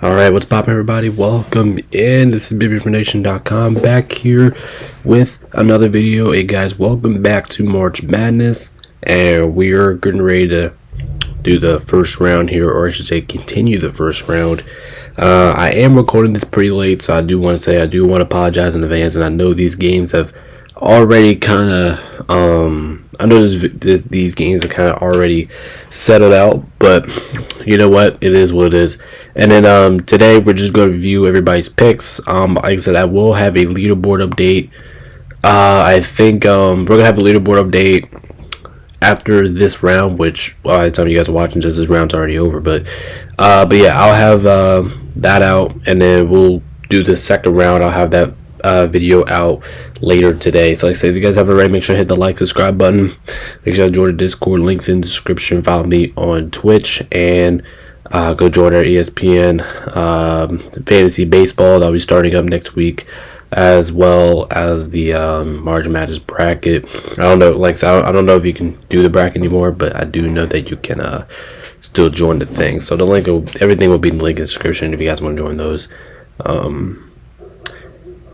Alright, what's poppin', everybody? Welcome in. This is BigBeaverNation.com back here with another video. Hey guys, welcome back to March Madness, and we are getting ready to do the first round here, or I should say continue the first round. I am recording this pretty late, so I do want to apologize in advance, and I know these games have already kind of I know these games are kind of already settled out, but you know what, it is what it is. And then today we're just going to review everybody's picks. Like I said, I will have a leaderboard update. I think we're gonna have a leaderboard update after this round, which by the time you guys are watching this round's already over, but yeah, I'll have that out, and then we'll do the second round. I'll have that video out later today. So like I said, if you guys haven't already, make sure to hit the like, subscribe button, make sure to join the Discord, links in the description. Follow me on Twitch, and go join our ESPN fantasy baseball that'll be starting up next week, as well as the March Madness bracket. I don't know, I don't know if you can do the bracket anymore, but I do know that you can still join the thing. So the link, everything will be in the link in the description if you guys want to join those.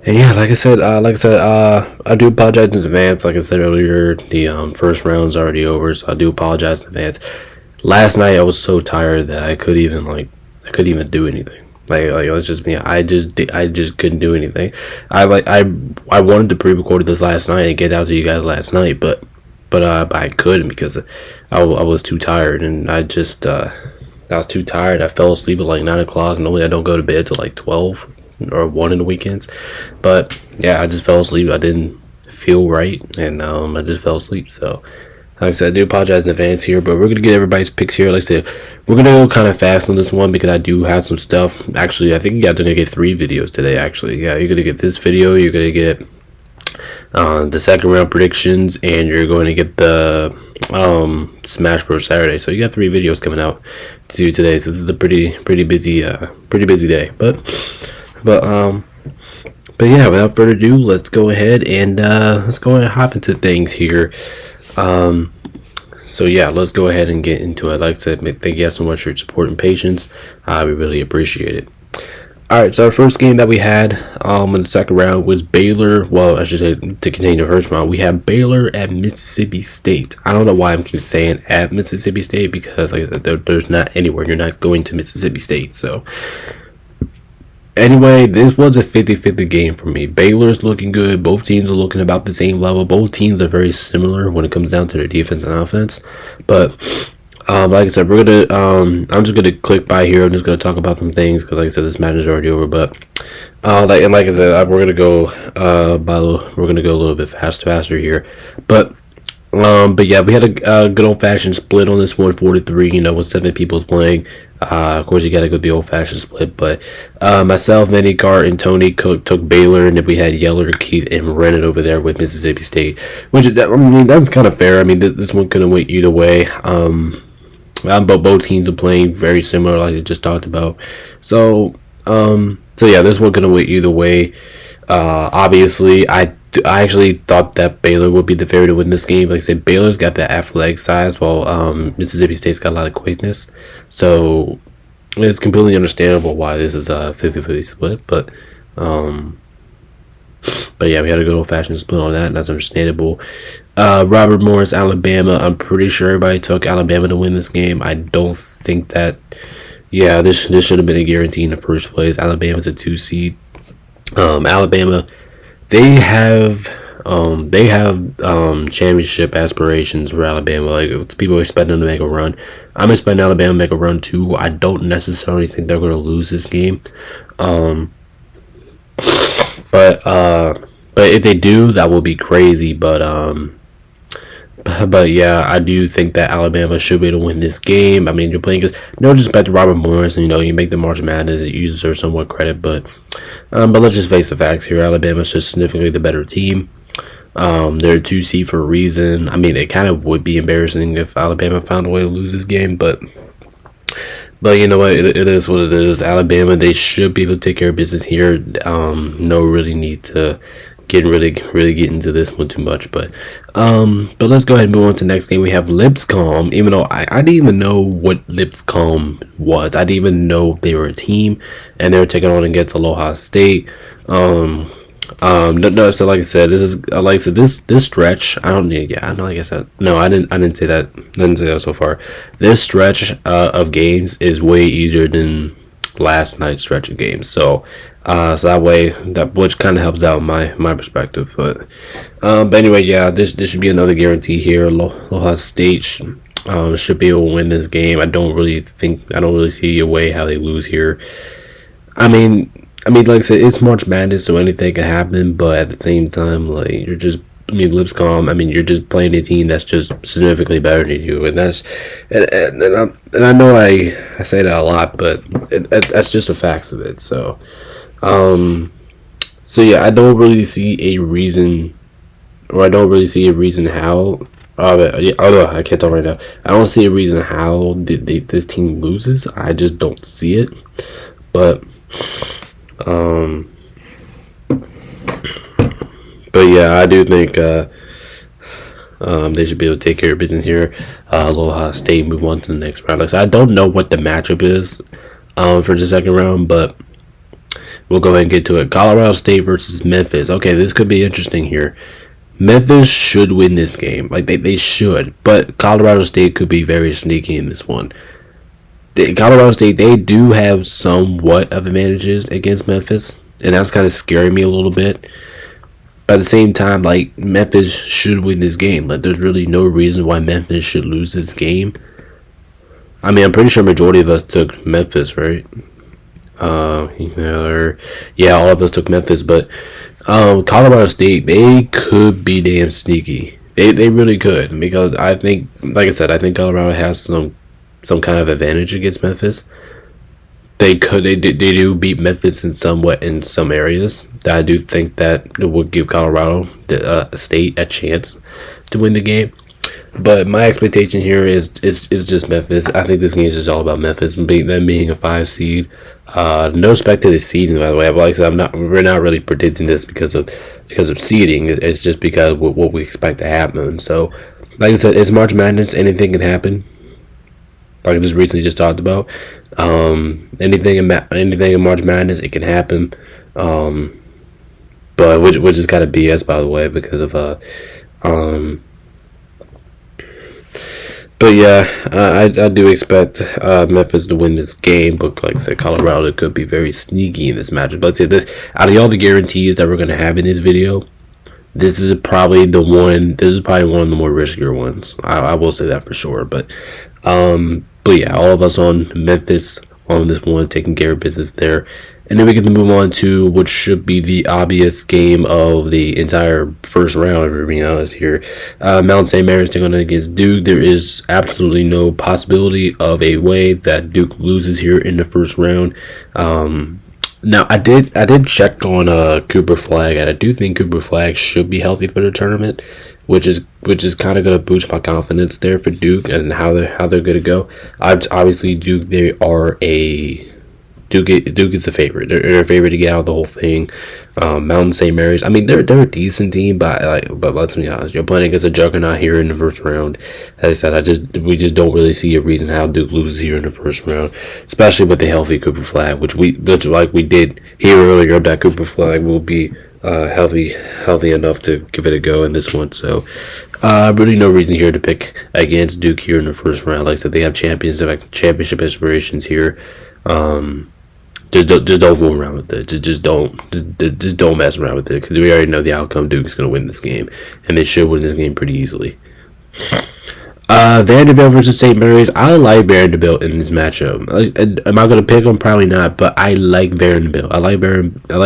And yeah, like I said, I do apologize in advance. Like I said earlier, the first round's already over, so I do apologize in advance. Last night I was so tired that I couldn't even do anything. Like it's just me. I just couldn't do anything. I wanted to pre-record this last night and get out to you guys last night, but I couldn't because I was too tired, and I was too tired. I fell asleep at like 9 o'clock. Normally I don't go to bed till like 12 or 1 in the weekends, but yeah, I just fell asleep. I didn't feel right, and I just fell asleep. So like I said, I do apologize in advance here, but we're gonna get everybody's picks here. Like I said, we're gonna go kind of fast on this one because I do have some stuff. Actually, I think you guys are gonna get 3 videos today. Actually, yeah, you're gonna get this video, you're gonna get the second round predictions, and you're going to get the Smash Bros Saturday. So you got 3 videos coming out to do today. So this is a pretty busy day. But yeah, without further ado, let's go ahead and hop into things here. So yeah, let's go ahead and get into it. Like I said, thank you guys so much for your support and patience. We really appreciate it. Alright, so our first game that we had in the second round was Baylor. Well, I should say, to continue the first round, we have Baylor at Mississippi State. I don't know why I'm keep saying at Mississippi State, because like I said, there's not anywhere. You're not going to Mississippi State. So anyway, this was a 50-50 game for me. Baylor's looking good. Both teams are looking about the same level. Both teams are very similar when it comes down to their defense and offense. But like I said, we're gonna I'm just gonna click by here. I'm just gonna talk about some things because, like I said, this match is already over. But like I said, we're gonna go a little bit faster here. But yeah, we had a good old-fashioned split on this one, 4-3. You know, when 7 people's playing. Of course, you gotta go the old-fashioned split. But myself, Manny Cart, and Tony Cook took Baylor, and then we had Yeller, Keith, and Rennet over there with Mississippi State. Which that's kind of fair. I mean, this one could have went either way. But both teams are playing very similar, like I just talked about. So yeah, this one could have went either way. Obviously, I actually thought that Baylor would be the favorite to win this game. Like I said, Baylor's got the athletic size, while Mississippi State's got a lot of quickness. So it's completely understandable why this is a 50-50 split. But yeah, we had a good old-fashioned split on that, and that's understandable. Robert Morris, Alabama. I'm pretty sure everybody took Alabama to win this game. I don't think that. Yeah, this should have been a guarantee in the first place. Alabama's a 2 seed. Alabama, they have championship aspirations for Alabama. Like, people expect them to make a run. I'm expecting Alabama to make a run too. I don't necessarily think they're going to lose this game. But if they do, that will be crazy. But yeah, I do think that Alabama should be able to win this game. I mean, you're playing against, no disrespect to Robert Morris, and you make the March Madness, you deserve somewhat credit, but let's just face the facts here. Alabama's just significantly the better team. They're a 2 seed for a reason. I mean, it kind of would be embarrassing if Alabama found a way to lose this game, but you know what, it is what it is. Alabama, they should be able to take care of business here. No really need to really get into this one too much, but let's go ahead and move on to the next game. We have Lipscomb. Even though I didn't even know what Lipscomb was, I didn't even know they were a team, and they were taking on against Aloha State. No, so like I said, this stretch. I don't need. Yeah, I know. Like I said, no, I didn't say that. Didn't say that so far. This stretch of games is way easier than last night's stretch of games. So that way, which kind of helps out my perspective. But anyway, yeah, this should be another guarantee here. Aloha State should be able to win this game. I don't really see a way how they lose here. I mean, like I said, it's March Madness, so anything can happen. But at the same time, like Lipscomb. You're just playing a team that's just significantly better than you, and I know I say that a lot, but that's just the facts of it. So, yeah, I don't really see a reason how. I can't talk right now. I don't see a reason how this team loses. I just don't see it, but. But yeah, I do think they should be able to take care of business here. Aloha State move on to the next round. Like I said, I don't know what the matchup is for the second round, but we'll go ahead and get to it. Colorado State versus Memphis. Okay, this could be interesting here. Memphis should win this game. Like they should, but Colorado State could be very sneaky in this one. Colorado State, they do have somewhat of advantages against Memphis, and that's kind of scaring me a little bit. But at the same time, like, Memphis should win this game. Like, there's really no reason why Memphis should lose this game. I'm pretty sure majority of us took Memphis, right? Yeah, all of us took Memphis, but Colorado State, they could be damn sneaky. They really could, because I think, like I said, I think Colorado has some kind of advantage against Memphis. They do beat Memphis in some areas. I do think that it would give Colorado State a chance to win the game. But my expectation here is just Memphis. I think this game is just all about Memphis them being a 5 seed. No respect to the seeding, by the way. But like I said, we're not really predicting this because of seeding. It's just because of what we expect to happen. So, like I said, it's March Madness. Anything can happen. Like I just recently talked about, anything in March Madness, it can happen, but which is kind of BS, by the way, because of but yeah, I do expect Memphis to win this game, but like I said, Colorado could be very sneaky in this matchup. But I'd say this, out of all the guarantees that we're gonna have in this video, this is probably one of the more riskier ones. I will say that for sure, but yeah, all of us on Memphis on this one, taking care of business there. And then we get to move on to what should be the obvious game of the entire first round, if we're being honest here. Mount St. Mary's taking on against Duke. There is absolutely no possibility of a way that Duke loses here in the first round. Now, I did check on Cooper Flagg, and I do think Cooper Flagg should be healthy for the tournament, which is kind of going to boost my confidence there for Duke and how they're going to go. Obviously, Duke Duke is a favorite. They're a favorite to get out of the whole thing. Mountain St. Mary's. They're a decent team, but let's be honest, you're playing against a juggernaut here in the first round. As I said, we just don't really see a reason how Duke loses here in the first round, especially with the healthy Cooper Flagg, which we did hear earlier that Cooper Flagg will be healthy enough to give it a go in this one. So really no reason here to pick against Duke here in the first round. Like I said, they have championship aspirations here. Just don't fool around with it. Just don't mess around with it, because we already know the outcome. Duke's going to win this game, and they should win this game pretty easily. Vanderbilt versus St. Mary's. I like Vanderbilt in this matchup. Am I going to pick them? Probably not, but I like Vanderbilt. I like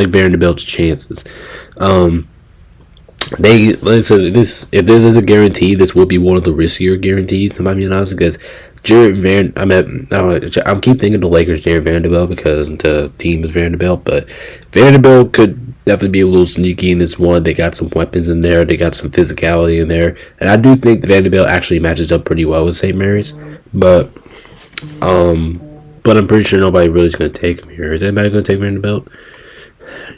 Vanderbilt's chances. Like I said, if this is a guarantee, this will be one of the riskier guarantees, if I'm being honest, because I'm keep thinking the Lakers Jared Vanderbilt because the team is Vanderbilt, but Vanderbilt could definitely be a little sneaky in this one. They got some weapons in there, they got some physicality in there, and I do think the Vanderbilt actually matches up pretty well with St. Mary's, but I'm pretty sure nobody really is going to take them here. Is anybody going to take Vanderbilt?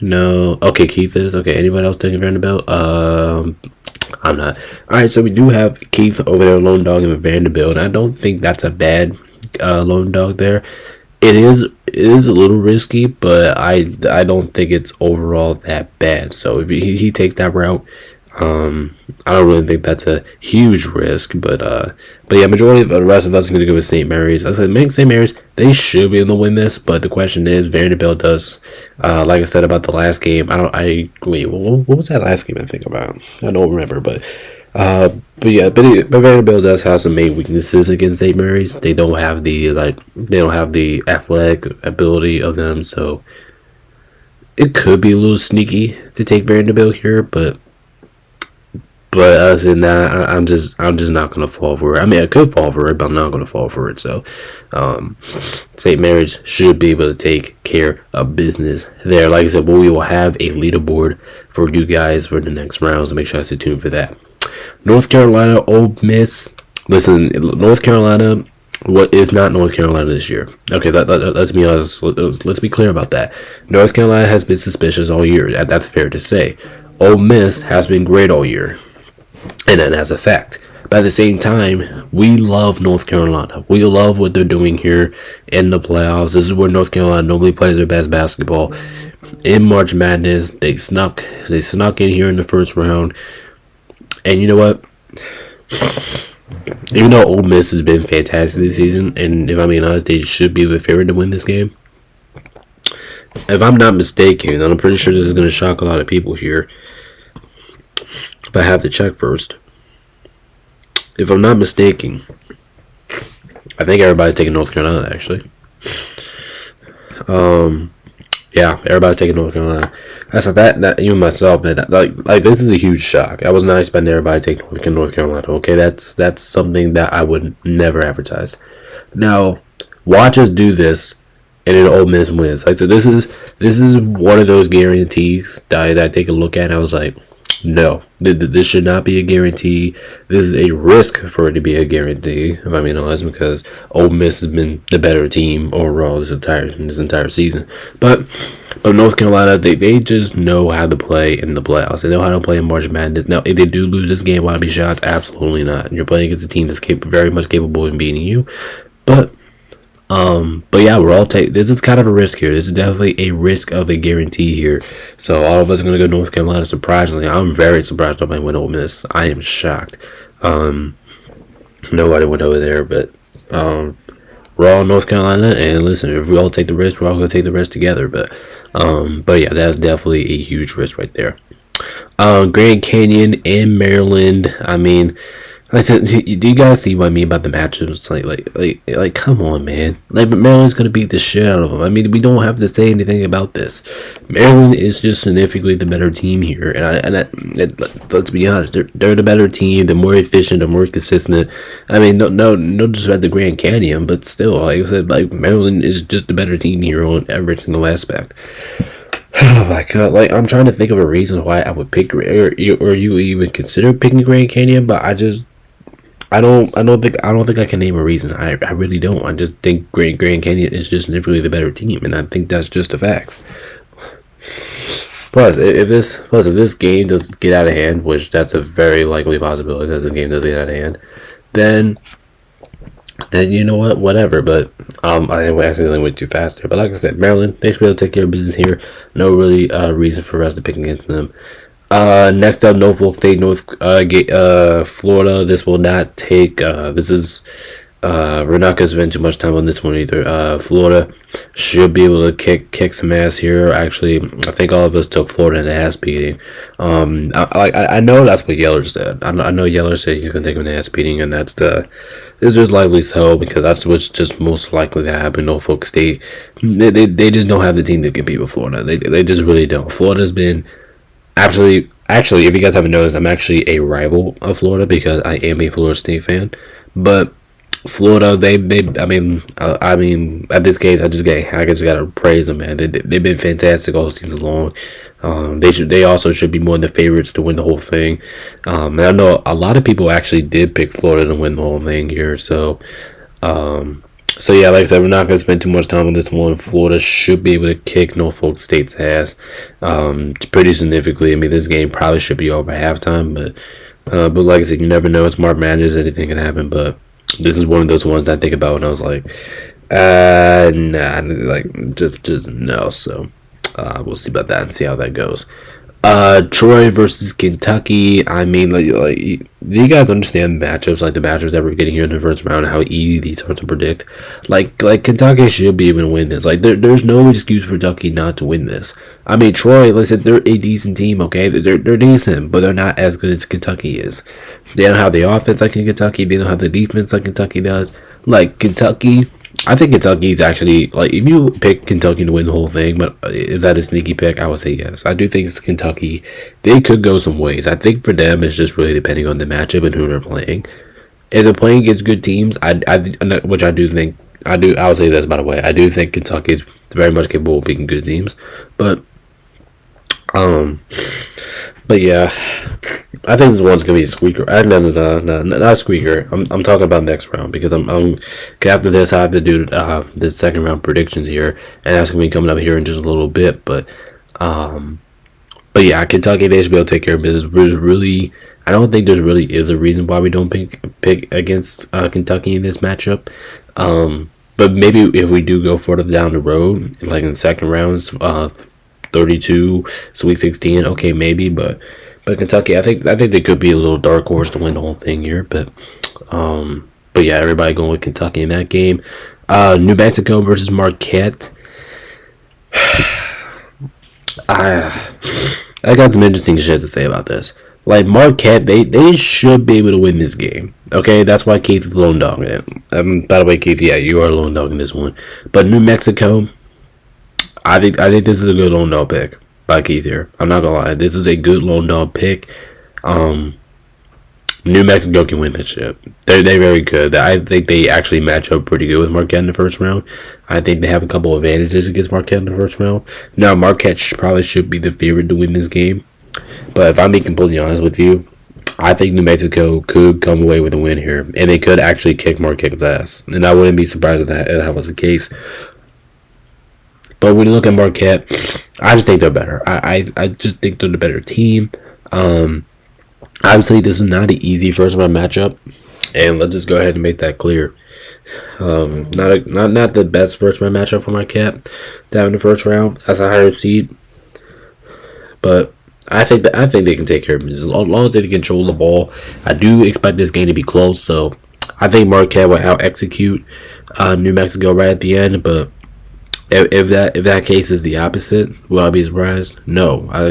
No. Okay, Keith is. Okay, anybody else taking Vanderbilt? I'm not. Alright, so we do have Keith over there, lone dog in Vanderbilt. I don't think that's a bad lone dog there. It is a little risky, but I don't think it's overall that bad. So if he takes that route, I don't really think that's a huge risk, but yeah, majority of the rest of us are going to go with St. Mary's. I said, St. Mary's, they should be able to win this, but the question is, Vanderbilt does. Like I said about the last game, wait, what was that last game I think about? I don't remember, but yeah, but Vanderbilt does have some main weaknesses against St. Mary's. They don't have the athletic ability of them, so it could be a little sneaky to take Vanderbilt here, but other than that, I'm just not gonna fall for it. I mean, I could fall for it, but I'm not gonna fall for it. So, St. Mary's should be able to take care of business there. Like I said, we will have a leaderboard for you guys for the next rounds. So make sure I stay tuned for that. North Carolina, Ole Miss. Listen, North Carolina. What is not North Carolina this year? Okay, let's be honest. Let's be clear about that. North Carolina has been suspicious all year. That's fair to say. Ole Miss has been great all year. And then as a fact. But at the same time, we love North Carolina. We love what they're doing here in the playoffs. This is where North Carolina normally plays their best basketball. In March Madness, they snuck in here in the first round. And you know what? Even though Ole Miss has been fantastic this season, and if I'm being honest, they should be the favorite to win this game. If I'm not mistaken, and I'm pretty sure this is going to shock a lot of people here, but I have to check first. If I'm not mistaken, I think everybody's taking North Carolina, actually. Yeah, everybody's taking North Carolina. That's like that even myself, man. Like this is a huge shock. I was not expecting everybody to take North Carolina. Okay, that's something that I would never advertise. Now, watch us do this, and then Ole Miss wins. Like so, this is one of those guarantees that I take a look at. And I was like, no, this should not be a guarantee. This is a risk for it to be a guarantee, if I'm being honest, because Ole Miss has been the better team overall this entire season. But North Carolina, they just know how to play in the playoffs. They know how to play in March Madness. Now, if they do lose this game, will I be shocked? Absolutely not. You're playing against a team that's very much capable of beating you. But yeah, this is kind of a risk here. This is definitely a risk of a guarantee here. So all of us are gonna go North Carolina. Surprisingly, I'm very surprised nobody went Ole Miss. I am shocked. Nobody went over there, but we're all North Carolina. And listen, if we all take the risk, we're all gonna take the risk together. But yeah, that's definitely a huge risk right there. Grand Canyon in Maryland. I mean, like I said, do you guys see what I mean about the matchups? Like, come on, man. Like, Maryland's gonna beat the shit out of them. I mean, we don't have to say anything about this. Maryland is just significantly the better team here, let's be honest, they're the better team. They're more efficient. They're more consistent. I mean, no disrespect to Grand Canyon, but still, like I said, like Maryland is just the better team here on every single aspect. Oh my god! Like I'm trying to think of a reason why I would pick, or you even consider picking Grand Canyon, but I don't think I can name a reason. I really don't. I just think Grand Canyon is just significantly the better team, and I think that's just the facts. Plus, if this game does get out of hand, which that's a very likely possibility that this game does get out of hand, then you know what, whatever. But I accidentally went too fast there. But like I said, Maryland, they should be able to take care of business here. No really reason for us to pick against them. Next up, Norfolk State, Florida. This will not take. This is. We're not gonna spend too much time on this one either. Florida should be able to kick some ass here. Actually, I think all of us took Florida in an ass beating. I know that's what Yeller said. I know Yeller said he's gonna take an ass beating, and it's just likely so because that's what's just most likely to happen. Norfolk State, they just don't have the team to compete with Florida. They just really don't. Florida's been. Actually, if you guys haven't noticed, I'm actually a rival of Florida because I am a Florida State fan. But Florida, I mean, at this case, I just gotta praise them, man. They've been fantastic all season long. They also should be one of the favorites to win the whole thing. And I know a lot of people actually did pick Florida to win the whole thing here. So, So yeah, like I said, we're not gonna spend too much time on this one. Florida should be able to kick Norfolk State's ass, pretty significantly. I mean, this game probably should be over halftime, but like I said, you never know. It's March Madness; anything can happen. But this is one of those ones that I think about when I was like, nah, like just no. So we'll see about that and see how that goes. Troy versus Kentucky. I mean, like, do you guys understand the matchups? Like the matchups that we're getting here in the first round, how easy these are to predict. Like Kentucky should be able to win this. Like, there's no excuse for Kentucky not to win this. I mean, Troy, listen, they're a decent team. Okay, they're decent, but they're not as good as Kentucky is. They don't have the offense like Kentucky. They don't have the defense like Kentucky does. Like Kentucky. I think Kentucky is actually, like, if you pick Kentucky to win the whole thing, but is that a sneaky pick? I would say yes. I do think it's Kentucky. They could go some ways. I think for them, it's just really depending on the matchup and who they're playing. If they're playing against good teams, which I do think, I'll say this, by the way. I do think Kentucky is very much capable of beating good teams. But yeah, I think this one's gonna be a squeaker. No, not a squeaker. I'm talking about next round because after this I have to do the second round predictions here, and that's gonna be coming up here in just a little bit. But yeah, Kentucky, they should be able to take care of business. I don't think there's really is a reason why we don't pick against Kentucky in this matchup. But maybe if we do go further down the road, like in the second rounds, 32, Sweet 16, okay, maybe, but Kentucky, I think they could be a little dark horse to win the whole thing here, but yeah, everybody going with Kentucky in that game. New Mexico versus Marquette. I got some interesting shit to say about this. Like, Marquette, they should be able to win this game. Okay, that's why Keith is lone dog. By the way, Keith, yeah, you are lone dog in this one. But New Mexico, I think this is a good lone dog pick by Keith here. I'm not gonna lie, this is a good lone dog pick. New Mexico can win this shit. They're very good. I think they actually match up pretty good with Marquette in the first round. I think they have a couple advantages against Marquette in the first round. Now, Marquette probably should be the favorite to win this game. But if I'm being completely honest with you, I think New Mexico could come away with a win here. And they could actually kick Marquette's ass. And I wouldn't be surprised if that was the case. But when you look at Marquette, I just think they're better. I just think they're the better team. Obviously, this is not an easy first round matchup, and let's just go ahead and make that clear. Not the best first round matchup for Marquette down in the first round as a higher seed, but I think they can take care of it as long as they can control the ball. I do expect this game to be close, so I think Marquette will out execute New Mexico right at the end, but. If that case is the opposite, will I be surprised? No, I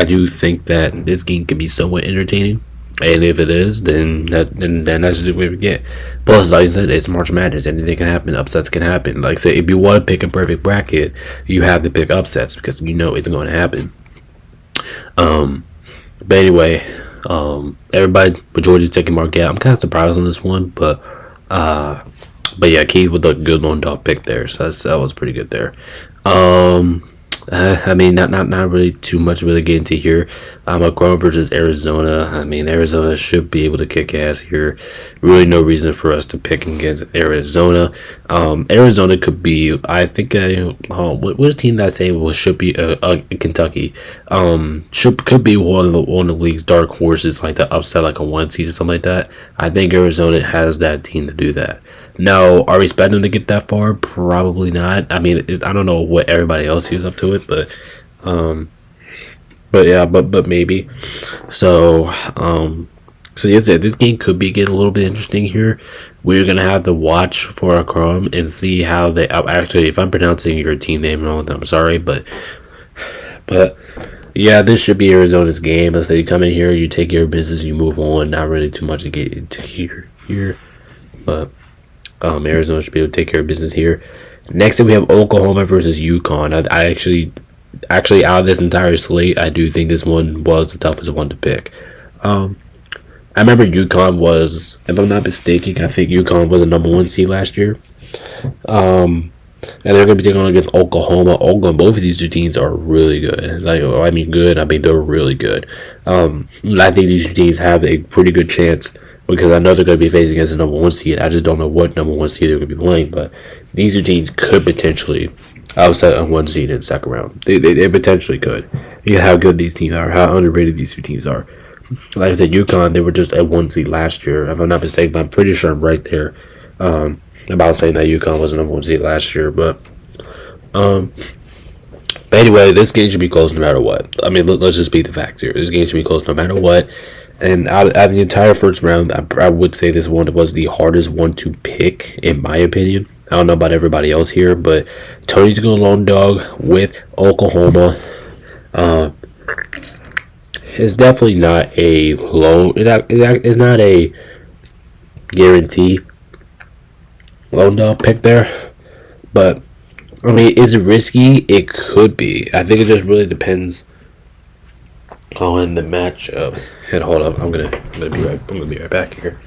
do think that this game can be somewhat entertaining, and if it is, then that's the way we get. Plus, like I said, it's March Madness. Anything can happen. Upsets can happen. Like I said, if you want to pick a perfect bracket, you have to pick upsets because you know it's going to happen. But anyway, everybody majority is taking Marquette. I'm kind of surprised on this one, but yeah, Keith with a good lone dog pick there, so that was pretty good there. I mean, not really too much really get into here. Oklahoma versus Arizona. I mean, Arizona should be able to kick ass here. Really, no reason for us to pick against Arizona. Arizona could be, I think, which team that I say should be Kentucky. Could be one of the league's dark horses, like the upset, like a 1 seed or something like that. I think Arizona has that team to do that. Now, are we expecting them to get that far? Probably not. I mean, I don't know what everybody else is up to it, but yeah, but maybe. So yeah, this game could be getting a little bit interesting here. We're gonna have to watch for a Chrome and see how they actually. If I'm pronouncing your team name wrong, I'm sorry, but yeah, this should be Arizona's game. Let's say you come in here, you take your business, you move on. Not really too much to get into here, but. Arizona should be able to take care of business here. Next up, we have Oklahoma versus UConn. I actually out of this entire slate, I do think this one was the toughest one to pick. I remember UConn was, if I'm not mistaken, I think UConn was the number 1 seed last year. And they're going to be taking on against Oklahoma. Both of these two teams are really good. They're really good. I think these two teams have a pretty good chance because I know they're going to be facing against a number one seed. I just don't know what number one seed they're going to be playing, but these two teams could potentially upset a one seed in the second round. They potentially could. You know how good these teams are, how underrated these two teams are. Like I said, UConn, they were just at one seed last year, if I'm not mistaken, but I'm pretty sure I'm right there about saying that UConn was a number one seed last year, but anyway, this game should be close no matter what. I mean, let's just beat the facts here. This game should be close no matter what. And out of the entire first round, I would say this one was the hardest one to pick, in my opinion. I don't know about everybody else here, but Tony's going lone dog with Oklahoma. It's definitely not a low. It's not a guarantee lone dog pick there, but I mean, is it risky? It could be. I think it just really depends on the matchup. And hold up, I'm gonna be right back here.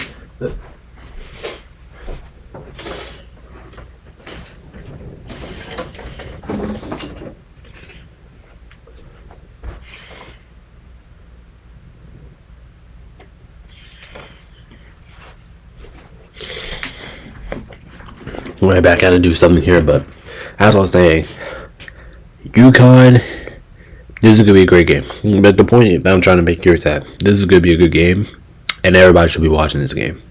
Right back, I gotta do something here, but as I was saying, UConn, this is gonna be a great game. But the point that I'm trying to make here is that this is gonna be a good game, and everybody should be watching this game.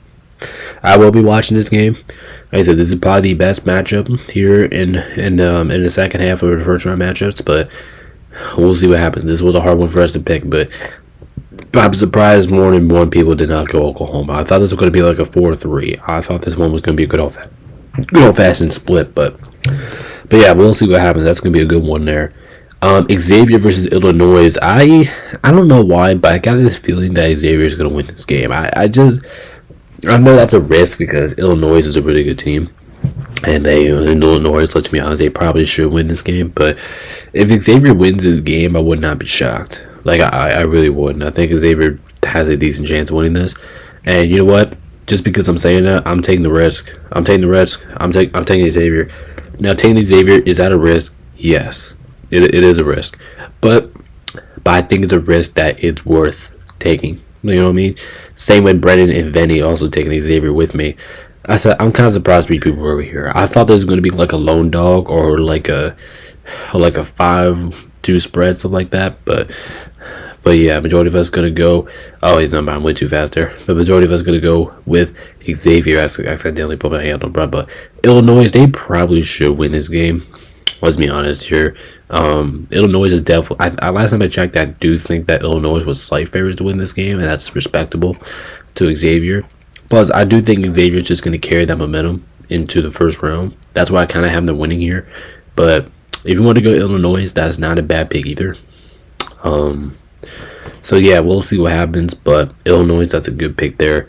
I will be watching this game. Like I said, this is probably the best matchup here in the second half of the first round matchups, but we'll see what happens. This was a hard one for us to pick, but I'm surprised more than one people did not go Oklahoma. I thought this was going to be like a 4-3. I thought this one was going to be a good old-fashioned split, but yeah, we'll see what happens. That's going to be a good one there. Xavier versus Illinois. I don't know why, but I got this feeling that Xavier is going to win this game. I know that's a risk because Illinois is a really good team, and Illinois, let's be honest, they probably should win this game. But if Xavier wins this game, I would not be shocked. Like I really wouldn't. I think Xavier has a decent chance of winning this. And you know what? Just because I'm saying that, I'm taking the risk. I'm taking Xavier. Now, taking Xavier, is that a risk? Yes, it is a risk. But I think it's a risk that it's worth taking. You know what I mean? Same with Brennan and Vinny also taking Xavier with me. I said I'm kind of surprised people were over here. I thought there was going to be like a lone dog or like a 5-2 spread, stuff like that. But yeah, majority of us gonna go. Oh, no, I'm way too fast there. The majority of us gonna go with Xavier. I accidentally put my hand on front, but Illinois, they probably should win this game. Let's be honest here. Illinois is definitely. Last time I checked, I do think that Illinois was slight favorites to win this game, and that's respectable to Xavier. Plus, I do think Xavier is just gonna carry that momentum into the first round. That's why I kind of have them winning here. But if you want to go Illinois, that's not a bad pick either. So yeah, we'll see what happens, but Illinois, that's a good pick there.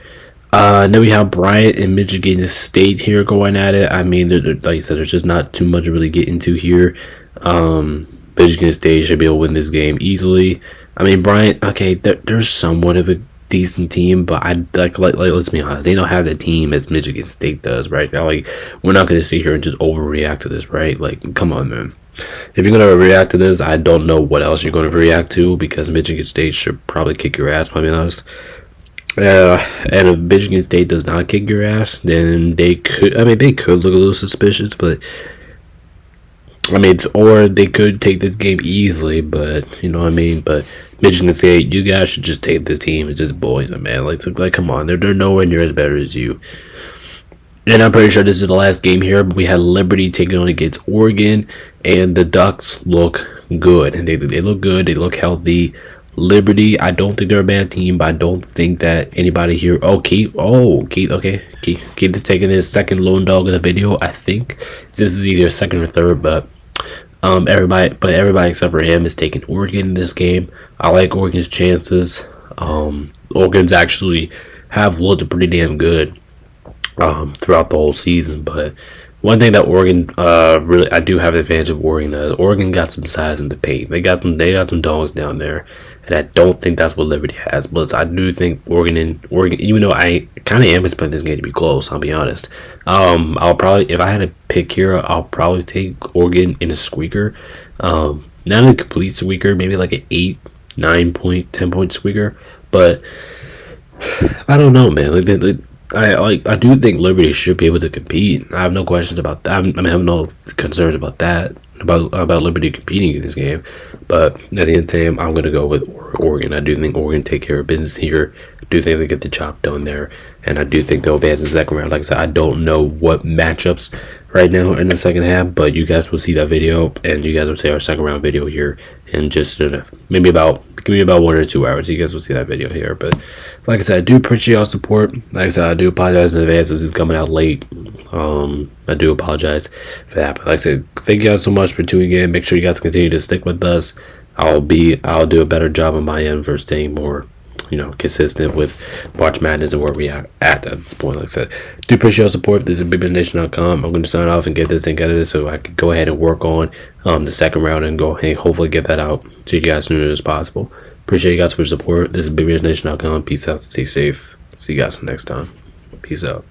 Then we have Bryant and Michigan State here going at it. I mean, like I said, there's just not too much to really get into here. Michigan State should be able to win this game easily. I mean, Bryant, okay, they're somewhat of a decent team, but like let's be honest, they don't have the team as Michigan State does, right? Now, like, we're not going to sit here and just overreact to this, right? Like, come on, man. If you're going to react to this, I don't know what else you're going to react to, because Michigan State should probably kick your ass, to be honest. And if Michigan State does not kick your ass, then they could look a little suspicious, but I mean, or they could take this game easily, but you know what I mean. But Michigan State, you guys should just take this team and just bully them, man. Like come on, they're nowhere near as better as you. And I'm pretty sure this is the last game here, but we had Liberty taking on against Oregon, and the Ducks look good. And they look good. They look healthy. Liberty, I don't think they're a bad team, but I don't think that anybody here. Keith is taking his second lone dog in the video. I think this is either second or third, but everybody except for him is taking Oregon in this game. I like Oregon's chances. Oregon's actually have looked pretty damn good throughout the whole season, but one thing that Oregon really, I do have an advantage of Oregon. Oregon got some size in the paint. They got some dogs down there, and I don't think that's what Liberty has. But I do think Oregon, even though I kind of am expecting this game to be close, I'll be honest. I'll probably, if I had to pick here, I'll probably take Oregon in a squeaker. Not a complete squeaker, maybe like an 8, 9 point, 10 point squeaker. But I don't know, man. I do think Liberty should be able to compete. I have no questions about that. I have no concerns about that, about Liberty competing in this game. But at the end of the day, I'm gonna go with Oregon. I do think Oregon take care of business here. I do think they get the job done there, and I do think they'll advance in the second round. Like I said, I don't know what matchups right now in the second half, but you guys will see that video, and you guys will see our second round video here in just maybe about give me about 1 or 2 hours. You guys will see that video here. But like I said, I do appreciate y'all support. Like I said, I do apologize in advance. This is coming out late. I do apologize for that. But like I said, thank you guys so much for tuning in. Make sure you guys continue to stick with us. I'll do a better job on my end for staying more, consistent with March Madness and where we are at this point. Like I said, do appreciate your support. This is BigBizNation.com. I'm going to sign off and get this thing edited so I can go ahead and work on the second round and go ahead and hopefully get that out to you guys as soon as possible. Appreciate you guys for your support. This is BigBizNation.com. Peace out. Stay safe. See you guys next time. Peace out.